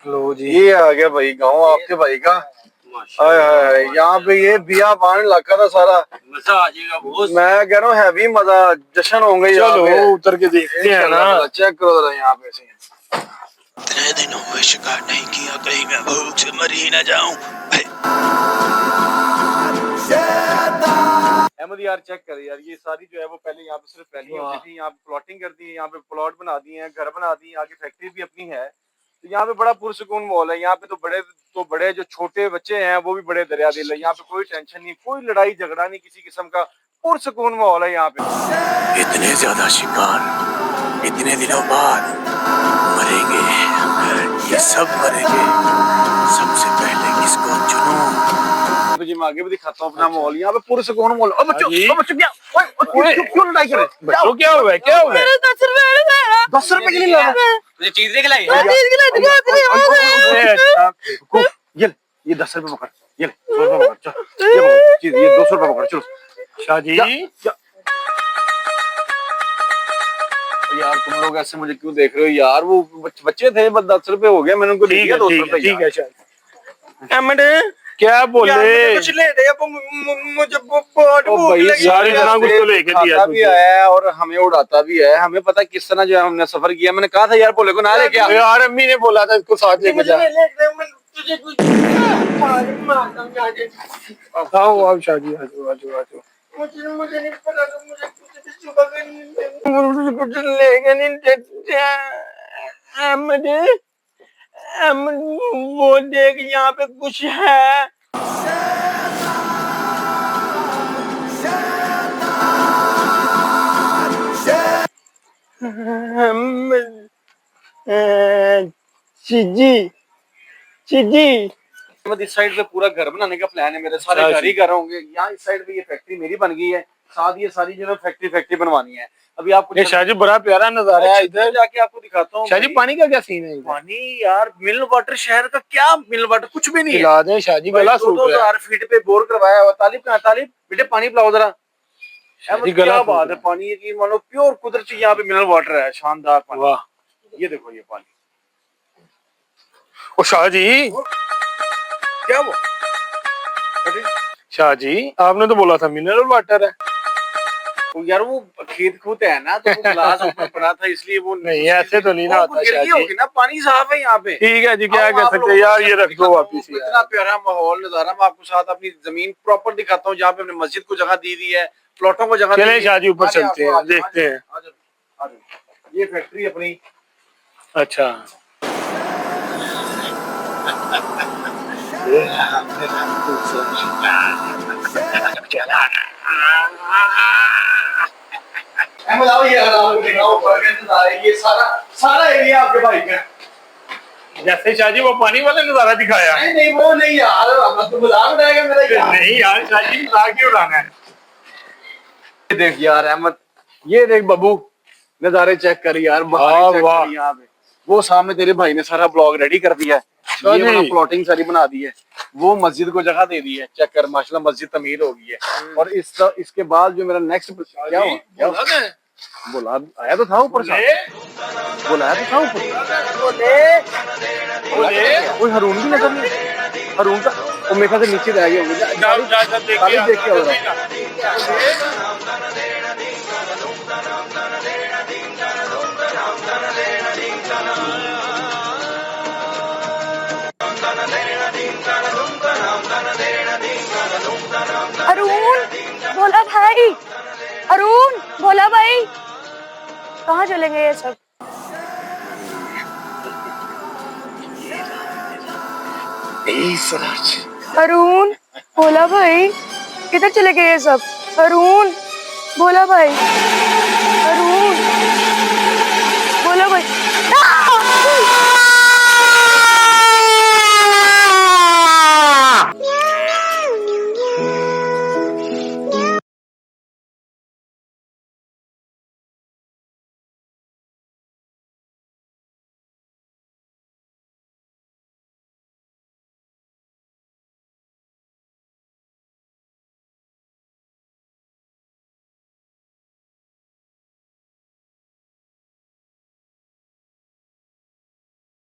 लो जी, ये आ गया भाई गाँव आपके भाई का। यहाँ पे ये बिया बान इलाका था सारा। मजा आ जाएगा बहुत। मैं कह रहा हूँ हैवी मजा जश्न होंगे। चलो उतर के देखते हैं ना। चेक करो जरा यहाँ पे से। इतने दिन हुए शिकार नहीं किया, कहीं मैं भूख से मर ही ना जाऊं। अहमद यार चेक कर यार, ये सारी जो है वो पहले यहाँ पे सिर्फ पहली होती थी। यहाँ पे प्लॉटिंग कर दी है, यहाँ पे प्लॉट बना दिए हैं, घर बना दिए, आगे फैक्ट्री भी अपनी है। तो यहाँ पे बड़ा पुरसुकून माहौल है। यहाँ पे तो बड़े जो छोटे बच्चे हैं वो भी बड़े दरिया दिल है। यहाँ पे कोई टेंशन नहीं, कोई लड़ाई झगड़ा नहीं किसी किस्म का, पुरसुकून माहौल है यहाँ पे। इतने ज्यादा शिकार इतने दिनों बाद मरेंगे, ये सब मरेंगे। सबसे पहले किसको चुनूं? जी मैं आगे भी दिखाता हूँ अपना माहौल। यहाँ पे पुरसुकून माहौल। बच्चों क्यों लड़ाई करे? बच्चों क्या हुआ है, क्या हुआ है? 10 रुपए के लिए ला मुझे चीज नहीं खिलाई। ये 10 रुपए पकड़, ये 100 रुपए पकड़, चल ये 200 रुपए पकड़, चलो। शाह जी यार तुम लोग ऐसे मुझे क्यों देख रहे हो यार? वो बच्चे थे, बस 10 रुपए हो गए, मैंने उनको दे दिया 200 रुपए। ठीक है शाह। अहमद क्या बोले? कुछ ले दे, मुझे यार इतना कुछ तो लेके दिया भी है और हमें उड़ाता भी है। हमें पता किस तरह जो है हमने सफर किया। मैंने कहा था यार बोले को ना लेके आ। यार अम्मी ने बोला था इसको साथ लेके जा। आओ आओ शाह जी, आजो आजो आजो। मुझे नहीं पता, मुझे कुछ लेके नहीं देते। अहमद वो देख यहाँ पे कुछ है। चिजी चिजी इस साइड पे पूरा घर बनाने का प्लान है मेरे। सारे घर ही घर होंगे यहाँ। इस साइड पे ये फैक्ट्री मेरी बन गई है, साथ ये सारी जो फैक्ट्री बनवानी है। अभी आपको शाह जी बड़ा प्यारा नजारा है इधर, जाके आपको दिखाता हूँ। शाह जी पानी का क्या सीन है? पानी यार मिनरल वाटर शहर का क्या, मिनरल वाटर कुछ भी नहीं है। पिला दे शाह जी, गला सूख रहा है। 2000 फीट पे बोर करवाया हुआ। तालिब कहाँ? तालिब बेटे पानी पिलाओ जरा। क्या बात है, पानी की मान लो प्योर कुदरती यहाँ पे मिनरल वाटर है, शानदार पानी। वाह ये देखो ये पानी। ओ शाह जी, क्या वो शाह जी आपने तो बोला था मिनरल वाटर है। तो यार वो खेत खूत है ना, तो वो गिलास ऊपर पड़ा था इसलिए वो नहीं ऐसे तो नहीं ना आता शाह जी। ना पानी साफ है यहाँ पे। ठीक है जी, क्या कर सकते हैं यार, ये रख दो वापिस। इतना प्यारा माहौल नजारा। मैं आपको साथ अपनी जमीन प्रॉपर दिखाता हूँ जहाँ पे हमने मस्जिद को जगह दी है, प्लॉटों को जगह। चले शाह जी ऊपर चलते हैं, देखते हैं। ये फैक्ट्री अपनी। अच्छा अहमद आओ, ये सारा एरिया आपके भाई का। जैसे शाह जी वो पानी वाला नजारा दिखाया। नहीं वो नहीं यार, अब तो मजाक उड़ाएगा मेरा यार। नहीं यार शाह जी मजाक क्यों उड़ाना है? देख यार अहमद, ये देख बब्बू, नजारे चेक कर यार। यहाँ पे वो सामने तेरे भाई ने सारा ब्लॉग रेडी कर दिया है। ये प्लॉटिंग सारी बना दी है, वो मस्जिद को जगह दे दी है। चेक कर माशाल्लाह मस्जिद तमीर हो गई है। और इसके बाद जो मेरा नेक्स्ट क्या हुआ? बोला आया तो था ऊपर से, बोला तो था ऊपर। कोई हरून भी नजर नहीं। हरून का वो मेरे ख्याल से नीचे रह गया होगा। देख के हो रहा। अरुण भोला भाई, अरुण भोला भाई कहाँ चले गए ये सब? अरुण भोला भाई किधर चले गए ये सब? अरुण भोला भाई।